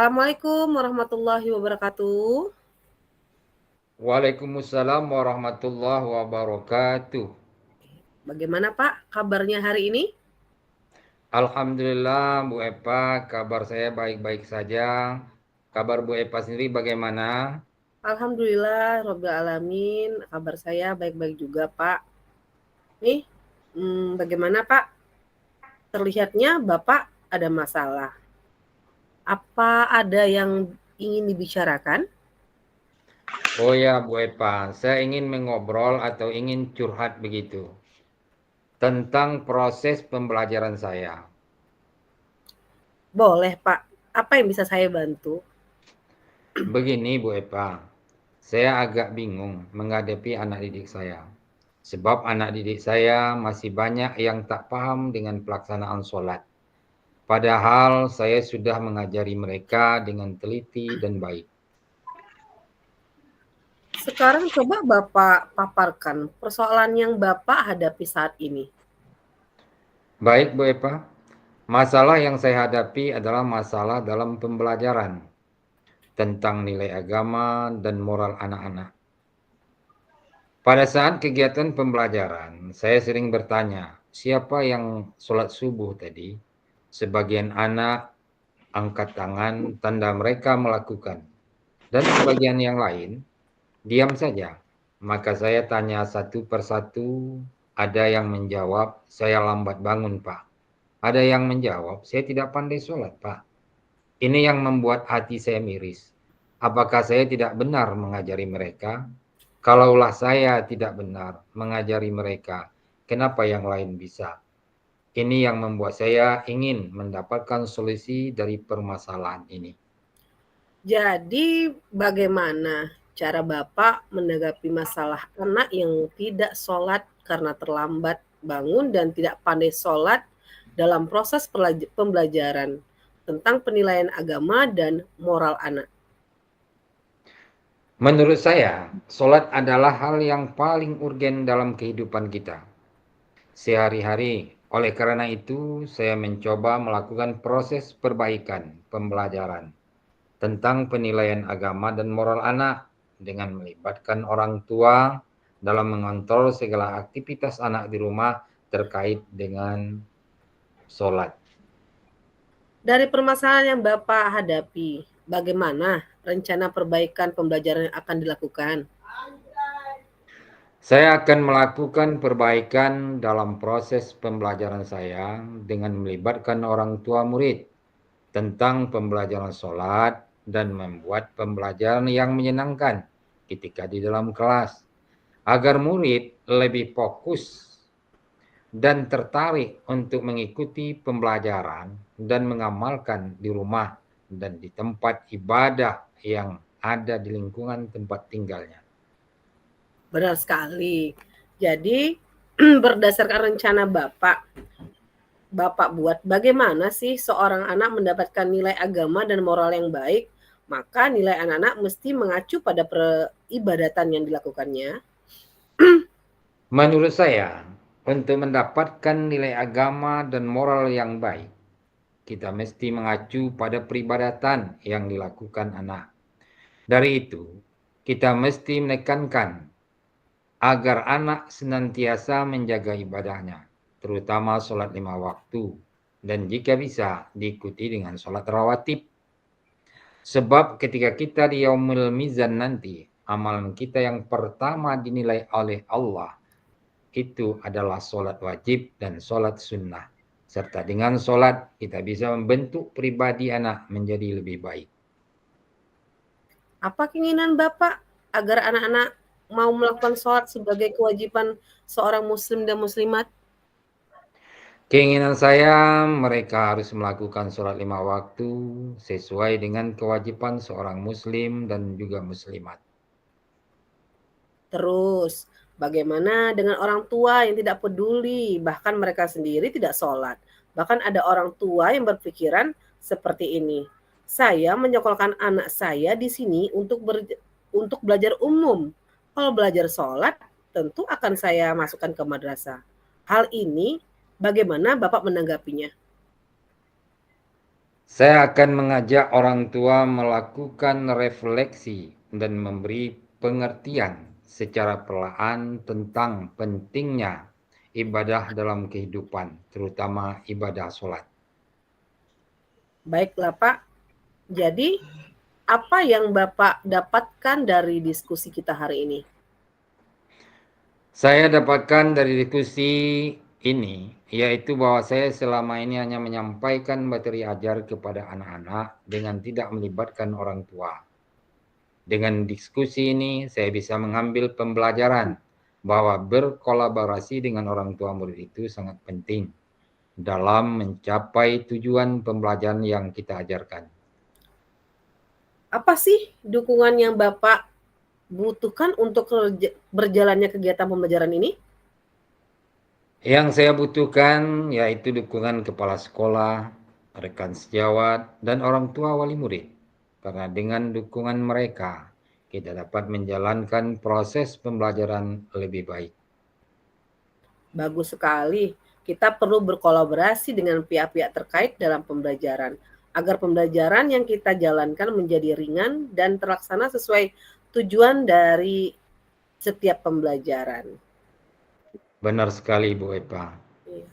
Assalamualaikum warahmatullahi wabarakatuh. Waalaikumsalam warahmatullahi wabarakatuh. Bagaimana Pak kabarnya hari ini? Alhamdulillah Bu Epa, kabar saya baik-baik saja. Kabar Bu Epa sendiri bagaimana? Alhamdulillah robbil alamin, kabar saya baik-baik juga Pak. Nih, bagaimana Pak? Terlihatnya Bapak ada masalah. Apa ada yang ingin dibicarakan? Oh ya Bu Epa, saya ingin mengobrol atau ingin curhat begitu tentang proses pembelajaran saya. Boleh Pak, apa yang bisa saya bantu? Begini Bu Epa, saya agak bingung menghadapi anak didik saya. Sebab anak didik saya masih banyak yang tak paham dengan pelaksanaan sholat. Padahal saya sudah mengajari mereka dengan teliti dan baik. Sekarang coba Bapak paparkan persoalan yang Bapak hadapi saat ini. Baik Bu Eva, masalah yang saya hadapi adalah masalah dalam pembelajaran tentang nilai agama dan moral anak-anak. Pada saat kegiatan pembelajaran, saya sering bertanya, siapa yang sholat subuh tadi? Sebagian anak angkat tangan, tanda mereka melakukan. Dan sebagian yang lain, diam saja. Maka saya tanya satu persatu, ada yang menjawab, saya lambat bangun, Pak. Ada yang menjawab, saya tidak pandai sholat, Pak. Ini yang membuat hati saya miris. Apakah saya tidak benar mengajari mereka? Kalaulah saya tidak benar mengajari mereka, kenapa yang lain bisa? Ini yang membuat saya ingin mendapatkan solusi dari permasalahan ini. Jadi bagaimana cara Bapak menanggapi masalah anak yang tidak sholat karena terlambat bangun dan tidak pandai sholat dalam proses pembelajaran tentang penilaian agama dan moral anak? Menurut saya, sholat adalah hal yang paling urgen dalam kehidupan kita sehari-hari. Oleh karena itu, saya mencoba melakukan proses perbaikan pembelajaran tentang penilaian agama dan moral anak dengan melibatkan orang tua dalam mengontrol segala aktivitas anak di rumah terkait dengan sholat. Dari permasalahan yang Bapak hadapi, bagaimana rencana perbaikan pembelajaran yang akan dilakukan? Saya akan melakukan perbaikan dalam proses pembelajaran saya dengan melibatkan orang tua murid tentang pembelajaran sholat dan membuat pembelajaran yang menyenangkan ketika di dalam kelas, agar murid lebih fokus dan tertarik untuk mengikuti pembelajaran dan mengamalkan di rumah dan di tempat ibadah yang ada di lingkungan tempat tinggalnya. Benar sekali. Jadi berdasarkan rencana Bapak, Bapak buat, bagaimana sih seorang anak mendapatkan nilai agama dan moral yang baik? Maka nilai anak-anak mesti mengacu pada peribadatan yang dilakukannya. Menurut saya, untuk mendapatkan nilai agama dan moral yang baik, kita mesti mengacu pada peribadatan yang dilakukan anak. Dari itu, kita mesti menekankan agar anak senantiasa menjaga ibadahnya, terutama sholat 5 waktu, dan jika bisa diikuti dengan sholat rawatib. Sebab ketika kita di yaumul mizan nanti, amalan kita yang pertama dinilai oleh Allah itu adalah sholat wajib dan sholat sunnah. Serta dengan sholat kita bisa membentuk pribadi anak menjadi lebih baik. Apa keinginan Bapak agar anak-anak mau melakukan sholat sebagai kewajiban seorang muslim dan muslimat? Keinginan saya mereka harus melakukan sholat 5 waktu sesuai dengan kewajiban seorang muslim dan juga muslimat. Terus, bagaimana dengan orang tua yang tidak peduli, bahkan mereka sendiri tidak sholat? Bahkan ada orang tua yang berpikiran seperti ini. Saya menyekolahkan anak saya di sini untuk belajar umum. Kalau belajar sholat, tentu akan saya masukkan ke madrasah. Hal ini bagaimana Bapak menanggapinya? Saya akan mengajak orang tua melakukan refleksi dan memberi pengertian secara perlahan tentang pentingnya ibadah dalam kehidupan, terutama ibadah sholat. Baiklah Pak, jadi apa yang Bapak dapatkan dari diskusi kita hari ini? Saya dapatkan dari diskusi ini, yaitu bahwa saya selama ini hanya menyampaikan materi ajar kepada anak-anak dengan tidak melibatkan orang tua. Dengan diskusi ini, saya bisa mengambil pembelajaran bahwa berkolaborasi dengan orang tua murid itu sangat penting dalam mencapai tujuan pembelajaran yang kita ajarkan. Apa sih dukungan yang Bapak butuhkan untuk berjalannya kegiatan pembelajaran ini? Yang saya butuhkan yaitu dukungan kepala sekolah, rekan sejawat, dan orang tua wali murid. Karena dengan dukungan mereka, kita dapat menjalankan proses pembelajaran lebih baik. Bagus sekali. Kita perlu berkolaborasi dengan pihak-pihak terkait dalam pembelajaran agar pembelajaran yang kita jalankan menjadi ringan dan terlaksana sesuai tujuan dari setiap pembelajaran. Benar sekali, Bu Epa. Iya.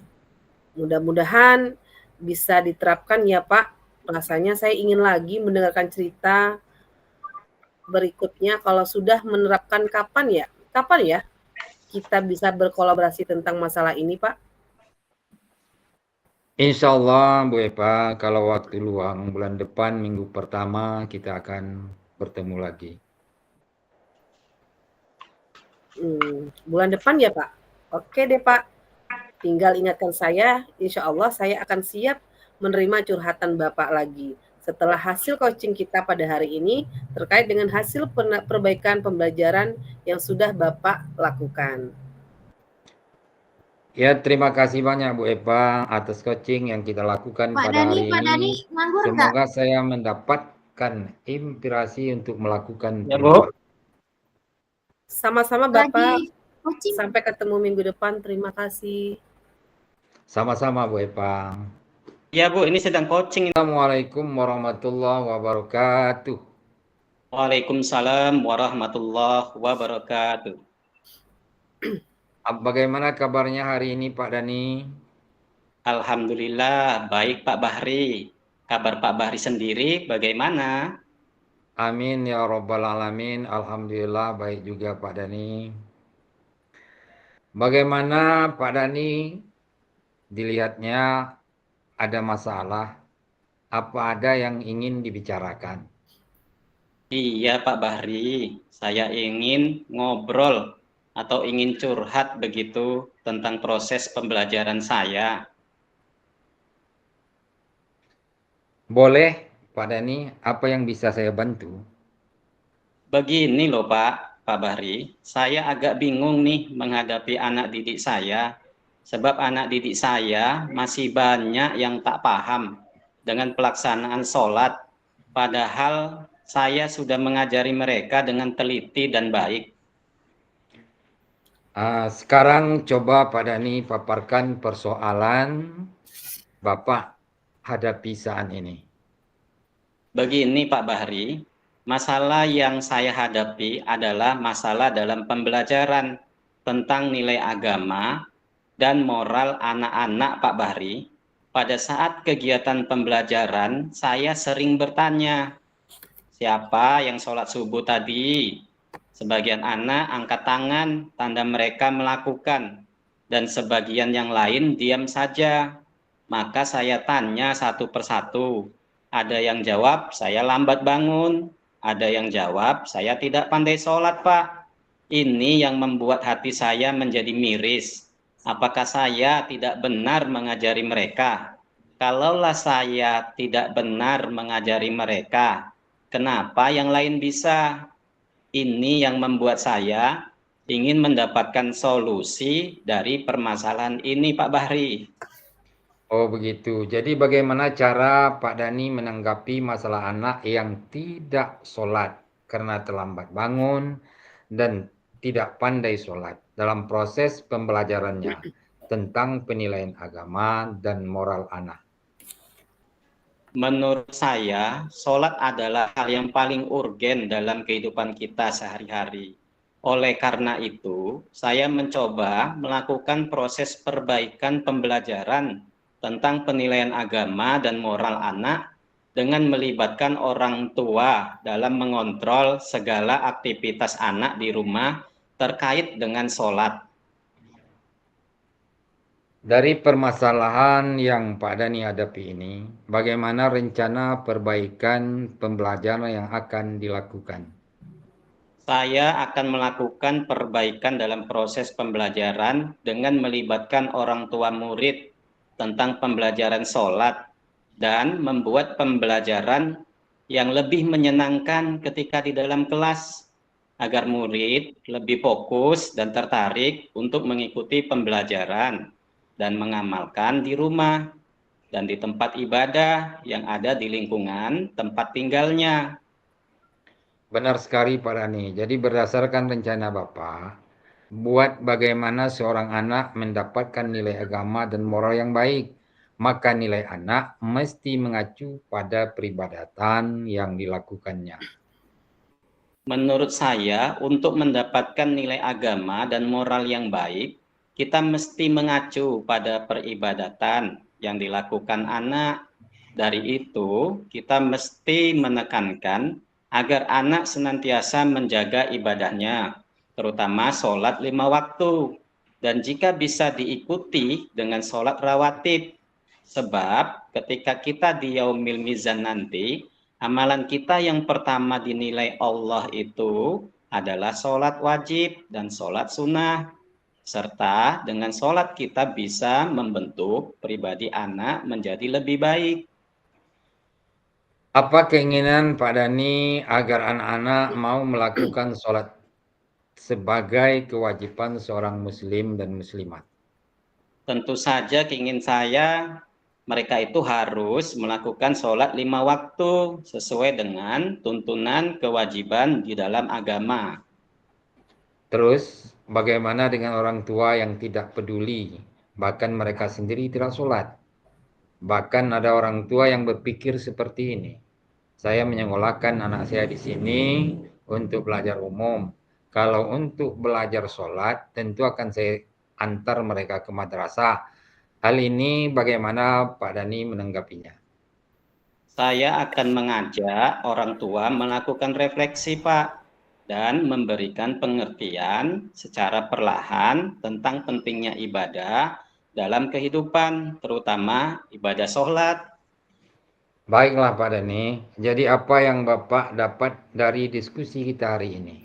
Mudah-mudahan bisa diterapkan ya Pak. Rasanya saya ingin lagi mendengarkan cerita berikutnya kalau sudah menerapkan kapan ya? Kapan ya kita bisa berkolaborasi tentang masalah ini Pak? Insya Allah, Bu Epa, kalau waktu luang bulan depan, minggu pertama, kita akan bertemu lagi. Bulan depan ya Pak? Oke deh Pak. Tinggal ingatkan saya, insya Allah saya akan siap menerima curhatan Bapak lagi. Setelah hasil coaching kita pada hari ini terkait dengan hasil perbaikan pembelajaran yang sudah Bapak lakukan. Ya, terima kasih banyak Bu Eva atas coaching yang kita lakukan Pak pada hari Dani, ini. nganggur nggak? Semoga saya mendapatkan inspirasi untuk melakukan Ya, Bu. Sama-sama Bapak. Lagi coaching. Sampai ketemu minggu depan. Terima kasih. Sama-sama Bu Eva. Ya Bu, ini sedang coaching. Assalamualaikum warahmatullahi wabarakatuh. Waalaikumsalam warahmatullahi wabarakatuh. Bagaimana kabarnya hari ini Pak Dani? Alhamdulillah, baik Pak Bahri. Kabar Pak Bahri sendiri bagaimana? Amin ya Rabbal Alamin. Alhamdulillah baik juga Pak Dani. Bagaimana Pak Dani dilihatnya ada masalah? Apa ada yang ingin dibicarakan? Iya Pak Bahri, saya ingin ngobrol atau ingin curhat begitu tentang proses pembelajaran saya. Boleh Pak Dani, apa yang bisa saya bantu? Begini loh Pak Bahri, saya agak bingung nih menghadapi anak didik saya. Sebab anak didik saya masih banyak yang tak paham dengan pelaksanaan sholat. Padahal saya sudah mengajari mereka dengan teliti dan baik. Sekarang coba Pak Dani paparkan persoalan Bapak hadapi saat ini. Begini Pak Bahri, masalah yang saya hadapi adalah masalah dalam pembelajaran tentang nilai agama dan moral anak-anak Pak Bahri. Pada saat kegiatan pembelajaran, saya sering bertanya, siapa yang sholat subuh tadi? Sebagian anak angkat tangan, tanda mereka melakukan, dan sebagian yang lain diam saja. Maka saya tanya satu persatu. Ada yang jawab, saya lambat bangun. Ada yang jawab, saya tidak pandai sholat, Pak. Ini yang membuat hati saya menjadi miris. Apakah saya tidak benar mengajari mereka? Kalaulah saya tidak benar mengajari mereka, kenapa yang lain bisa? Ini yang membuat saya ingin mendapatkan solusi dari permasalahan ini, Pak Bahri. Oh begitu. Jadi bagaimana cara Pak Dani menanggapi masalah anak yang tidak sholat karena terlambat bangun dan tidak pandai sholat dalam proses pembelajarannya tentang penilaian agama dan moral anak? Menurut saya, sholat adalah hal yang paling urgen dalam kehidupan kita sehari-hari. Oleh karena itu, saya mencoba melakukan proses perbaikan pembelajaran tentang penilaian agama dan moral anak dengan melibatkan orang tua dalam mengontrol segala aktivitas anak di rumah terkait dengan sholat. Dari permasalahan yang Pak Dhani hadapi ini, bagaimana rencana perbaikan pembelajaran yang akan dilakukan? Saya akan melakukan perbaikan dalam proses pembelajaran dengan melibatkan orang tua murid tentang pembelajaran sholat dan membuat pembelajaran yang lebih menyenangkan ketika di dalam kelas agar murid lebih fokus dan tertarik untuk mengikuti pembelajaran dan mengamalkan di rumah dan di tempat ibadah yang ada di lingkungan tempat tinggalnya. Benar sekali Pak Dhani. Jadi berdasarkan rencana Bapak, buat bagaimana seorang anak mendapatkan nilai agama dan moral yang baik, maka nilai anak mesti mengacu pada peribadatan yang dilakukannya. Menurut saya, untuk mendapatkan nilai agama dan moral yang baik, kita mesti mengacu pada peribadatan yang dilakukan anak. Dari itu, kita mesti menekankan agar anak senantiasa menjaga ibadahnya, terutama sholat 5 waktu. Dan jika bisa diikuti dengan sholat rawatib, sebab ketika kita di Yaumil Mizan nanti, amalan kita yang pertama dinilai Allah itu adalah sholat wajib dan sholat sunnah. Serta dengan sholat kita bisa membentuk pribadi anak menjadi lebih baik. Apa keinginan Pak Dhani agar anak-anak mau melakukan sholat sebagai kewajiban seorang muslim dan muslimat? Tentu saja keinginan saya mereka itu harus melakukan sholat 5 waktu sesuai dengan tuntunan kewajiban di dalam agama. Terus, bagaimana dengan orang tua yang tidak peduli, bahkan mereka sendiri tidak sholat? Bahkan ada orang tua yang berpikir seperti ini. Saya menyekolahkan anak saya di sini untuk belajar umum. Kalau untuk belajar sholat, tentu akan saya antar mereka ke madrasah. Hal ini bagaimana Pak Dhani menanggapinya? Saya akan mengajak orang tua melakukan refleksi, Pak, dan memberikan pengertian secara perlahan tentang pentingnya ibadah dalam kehidupan, terutama ibadah sholat. Baiklah Pak Dhani, jadi apa yang Bapak dapat dari diskusi kita hari ini?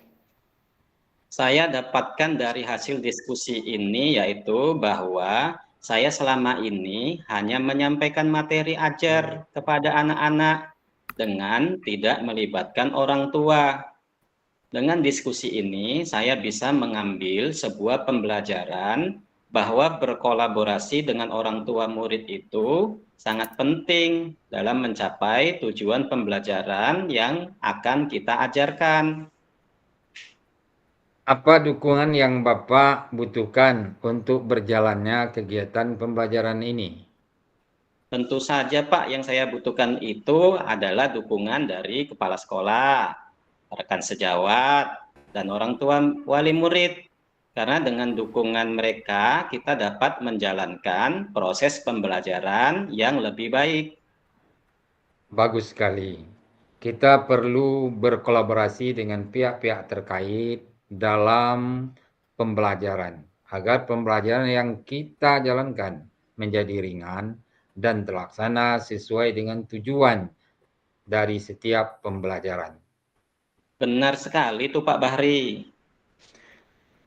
Saya dapatkan dari hasil diskusi ini yaitu bahwa saya selama ini hanya menyampaikan materi ajar kepada anak-anak dengan tidak melibatkan orang tua. Dengan diskusi ini, saya bisa mengambil sebuah pembelajaran bahwa berkolaborasi dengan orang tua murid itu sangat penting dalam mencapai tujuan pembelajaran yang akan kita ajarkan. Apa dukungan yang Bapak butuhkan untuk berjalannya kegiatan pembelajaran ini? Tentu saja Pak, yang saya butuhkan itu adalah dukungan dari kepala sekolah, rekan sejawat, dan orang tua wali murid. Karena dengan dukungan mereka, kita dapat menjalankan proses pembelajaran yang lebih baik. Bagus sekali. Kita perlu berkolaborasi dengan pihak-pihak terkait dalam pembelajaran, agar pembelajaran yang kita jalankan menjadi ringan dan terlaksana sesuai dengan tujuan dari setiap pembelajaran. Benar sekali tuh Pak Bahri.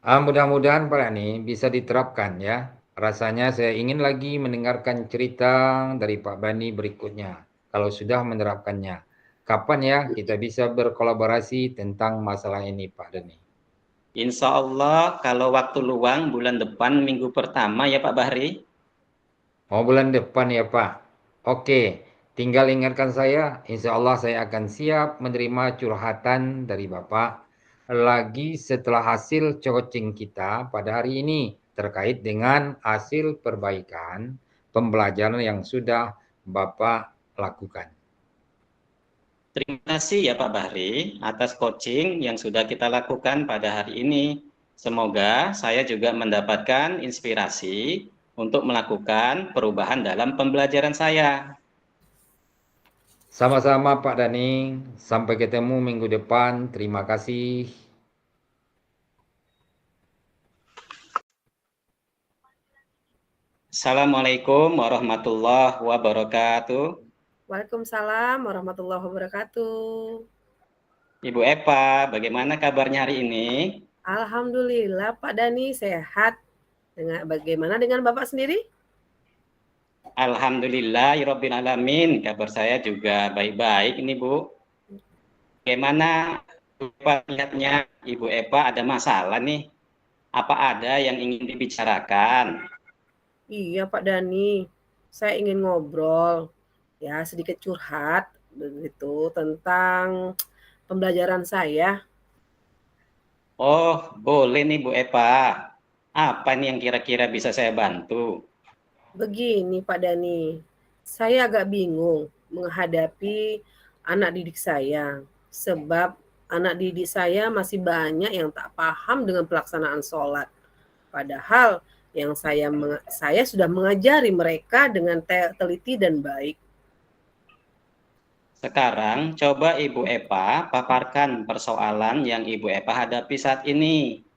Mudah-mudahan Pak Dhani bisa diterapkan ya. Rasanya saya ingin lagi mendengarkan cerita dari Pak Bani berikutnya. Kalau sudah menerapkannya. Kapan ya kita bisa berkolaborasi tentang masalah ini Pak Dhani? Insya Allah kalau waktu luang bulan depan minggu pertama ya Pak Bahri. Mau bulan depan ya Pak? Oke, tinggal ingatkan saya. Insya Allah saya akan siap menerima curhatan dari Bapak. Lagi setelah hasil coaching kita pada hari ini terkait dengan hasil perbaikan pembelajaran yang sudah Bapak lakukan. Terima kasih ya Pak Bahri atas coaching yang sudah kita lakukan pada hari ini. Semoga saya juga mendapatkan inspirasi untuk melakukan perubahan dalam pembelajaran saya. Sama-sama Pak Dani, sampai ketemu minggu depan. Terima kasih. Assalamualaikum warahmatullahi wabarakatuh. Waalaikumsalam warahmatullahi wabarakatuh. Ibu Eva, bagaimana kabarnya hari ini? Alhamdulillah Pak Dani sehat. Bagaimana dengan Bapak sendiri? Alhamdulillahirabbil alamin, kabar saya juga baik-baik ini Bu. Bagaimana lihatnya Ibu Eva ada masalah nih? Apa ada yang ingin dibicarakan? Iya Pak Dani, saya ingin ngobrol, ya sedikit curhat begitu tentang pembelajaran saya. Oh, boleh nih Bu Eva. Apa nih yang kira-kira bisa saya bantu? Begini Pak Dani, saya agak bingung menghadapi anak didik saya, sebab anak didik saya masih banyak yang tak paham dengan pelaksanaan sholat. Padahal yang saya sudah mengajari mereka dengan teliti dan baik. Sekarang coba Ibu Eva paparkan persoalan yang Ibu Eva hadapi saat ini.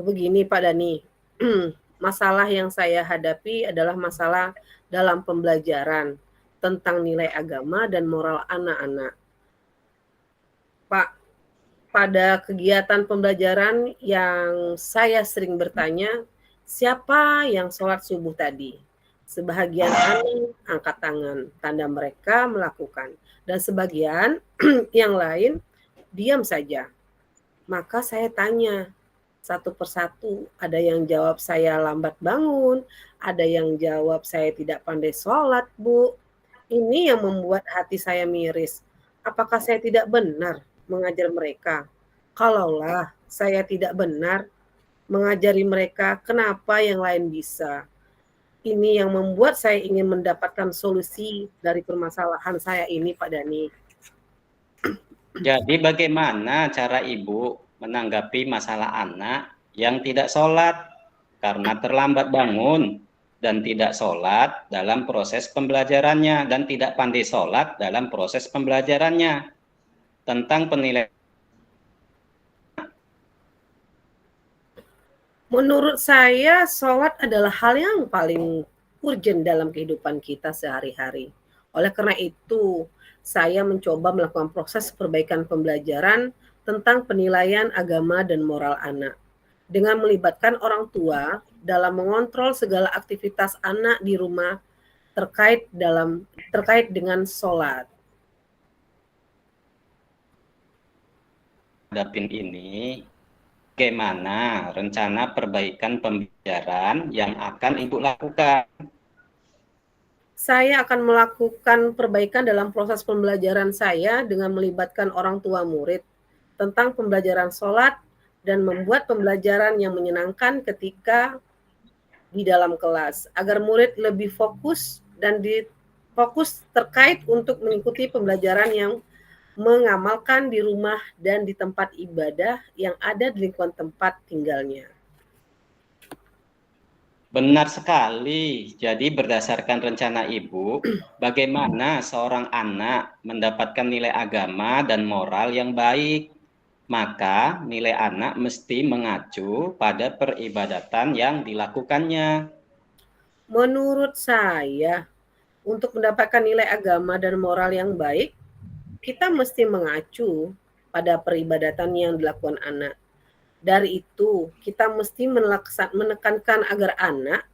Begini Pak Dani, masalah yang saya hadapi adalah masalah dalam pembelajaran tentang nilai agama dan moral anak-anak. Pak, pada kegiatan pembelajaran yang saya sering bertanya, siapa yang sholat subuh tadi? Sebagian anak angkat tangan, tanda mereka melakukan. Dan sebagian yang lain diam saja. Maka saya tanya satu persatu, ada yang jawab saya lambat bangun, ada yang jawab saya tidak pandai sholat, Bu. Ini yang membuat hati saya miris. Apakah saya tidak benar mengajar mereka? Kalaulah saya tidak benar mengajari mereka, kenapa yang lain bisa? Ini yang membuat saya ingin mendapatkan solusi dari permasalahan saya ini, Pak Dani. Jadi bagaimana cara Ibu menanggapi masalah anak yang tidak sholat karena terlambat bangun dan tidak sholat dalam proses pembelajarannya dan tidak pandai sholat dalam proses pembelajarannya tentang penilaian? Menurut saya, sholat adalah hal yang paling urgent dalam kehidupan kita sehari-hari. Oleh karena itu, saya mencoba melakukan proses perbaikan pembelajaran tentang penilaian agama dan moral anak dengan melibatkan orang tua dalam mengontrol segala aktivitas anak di rumah terkait dengan sholat. Hadapin ini, bagaimana rencana perbaikan pembelajaran yang akan Ibu lakukan? Saya akan melakukan perbaikan dalam proses pembelajaran saya dengan melibatkan orang tua murid tentang pembelajaran sholat dan membuat pembelajaran yang menyenangkan ketika di dalam kelas agar murid lebih fokus dan fokus terkait untuk mengikuti pembelajaran yang mengamalkan di rumah dan di tempat ibadah yang ada di lingkungan tempat tinggalnya. Benar sekali. Jadi berdasarkan rencana Ibu, bagaimana seorang anak mendapatkan nilai agama dan moral yang baik? Maka nilai anak mesti mengacu pada peribadatan yang dilakukannya. Menurut saya, untuk mendapatkan nilai agama dan moral yang baik, kita mesti mengacu pada peribadatan yang dilakukan anak. Dari itu, kita mesti menekankan agar anak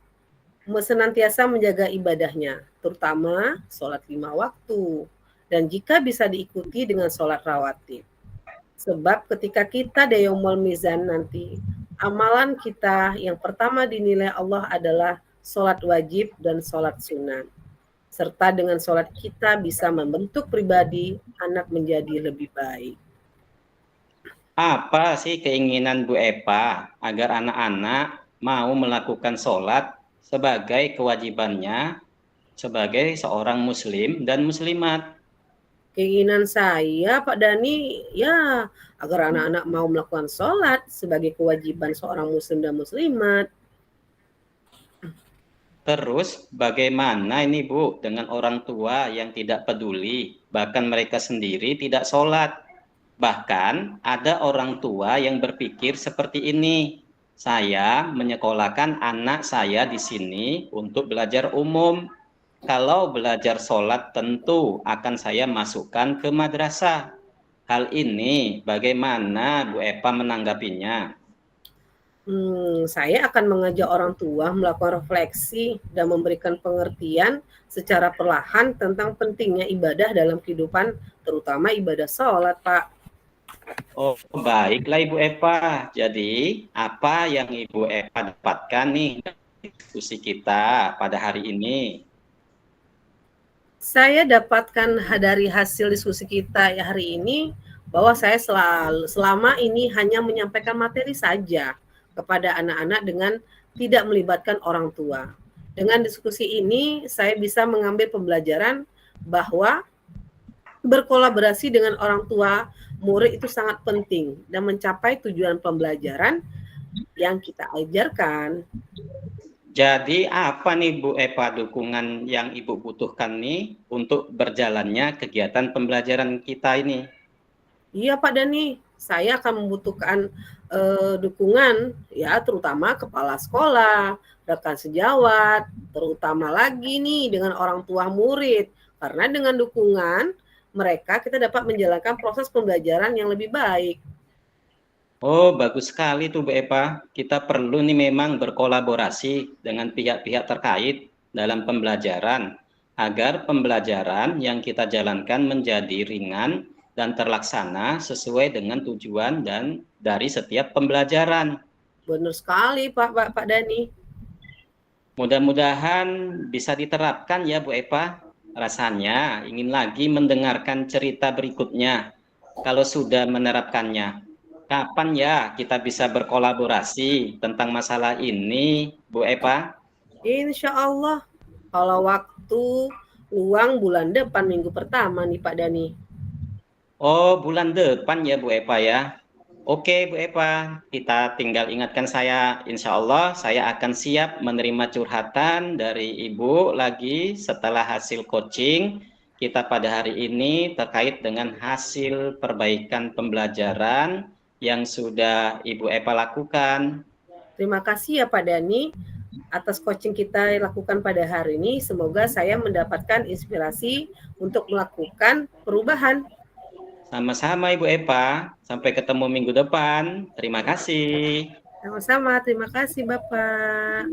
senantiasa menjaga ibadahnya, terutama sholat 5 waktu, dan jika bisa diikuti dengan sholat rawatib. Sebab ketika kita di yaumul mizan nanti, amalan kita yang pertama dinilai Allah adalah sholat wajib dan sholat sunnah. Serta dengan sholat kita bisa membentuk pribadi anak menjadi lebih baik. Apa sih keinginan Bu Eva agar anak-anak mau melakukan sholat sebagai kewajibannya sebagai seorang muslim dan muslimat. Keinginan saya, Pak Dani, ya agar anak-anak mau melakukan sholat sebagai kewajiban seorang muslim dan muslimat. Terus bagaimana ini Bu dengan orang tua yang tidak peduli, bahkan mereka sendiri tidak sholat. Bahkan ada orang tua yang berpikir seperti ini, saya menyekolahkan anak saya di sini untuk belajar umum. Kalau belajar sholat tentu akan saya masukkan ke madrasah. Hal ini bagaimana Bu Epa menanggapinya? Saya akan mengajak orang tua melakukan refleksi dan memberikan pengertian secara perlahan tentang pentingnya ibadah dalam kehidupan, terutama ibadah sholat, Pak. Oh, baiklah Ibu Epa. Jadi, apa yang Ibu Epa dapatkan nih dari diskusi kita pada hari ini? Saya dapatkan dari hasil diskusi kita hari ini bahwa saya selama ini hanya menyampaikan materi saja kepada anak-anak dengan tidak melibatkan orang tua. Dengan diskusi ini saya bisa mengambil pembelajaran bahwa berkolaborasi dengan orang tua murid itu sangat penting dan mencapai tujuan pembelajaran yang kita ajarkan. Jadi, apa nih Bu Epa dukungan yang Ibu butuhkan nih untuk berjalannya kegiatan pembelajaran kita ini? Iya Pak Dani, saya akan membutuhkan dukungan ya terutama kepala sekolah, rekan sejawat, terutama lagi nih dengan orang tua murid. Karena dengan dukungan mereka kita dapat menjalankan proses pembelajaran yang lebih baik. Oh, bagus sekali tuh Bu Epa. Kita perlu nih memang berkolaborasi dengan pihak-pihak terkait dalam pembelajaran agar pembelajaran yang kita jalankan menjadi ringan dan terlaksana sesuai dengan tujuan dan dari setiap pembelajaran. Benar sekali Pak Dani. Mudah-mudahan bisa diterapkan ya Bu Epa. Rasanya ingin lagi mendengarkan cerita berikutnya. Kalau sudah menerapkannya, kapan ya kita bisa berkolaborasi tentang masalah ini, Bu Epa? Insya Allah kalau waktu luang bulan depan minggu pertama nih Pak Dani. Oh, bulan depan ya Bu Epa ya. Oke Bu Epa, kita tinggal ingatkan saya, insya Allah saya akan siap menerima curhatan dari Ibu lagi setelah hasil coaching kita pada hari ini terkait dengan hasil perbaikan pembelajaran yang sudah Ibu Epa lakukan. Terima kasih ya Pak Dani atas coaching kita lakukan pada hari ini. Semoga saya mendapatkan inspirasi untuk melakukan perubahan. Sama-sama Ibu Epa, sampai ketemu minggu depan. Terima kasih. Sama-sama, terima kasih Bapak.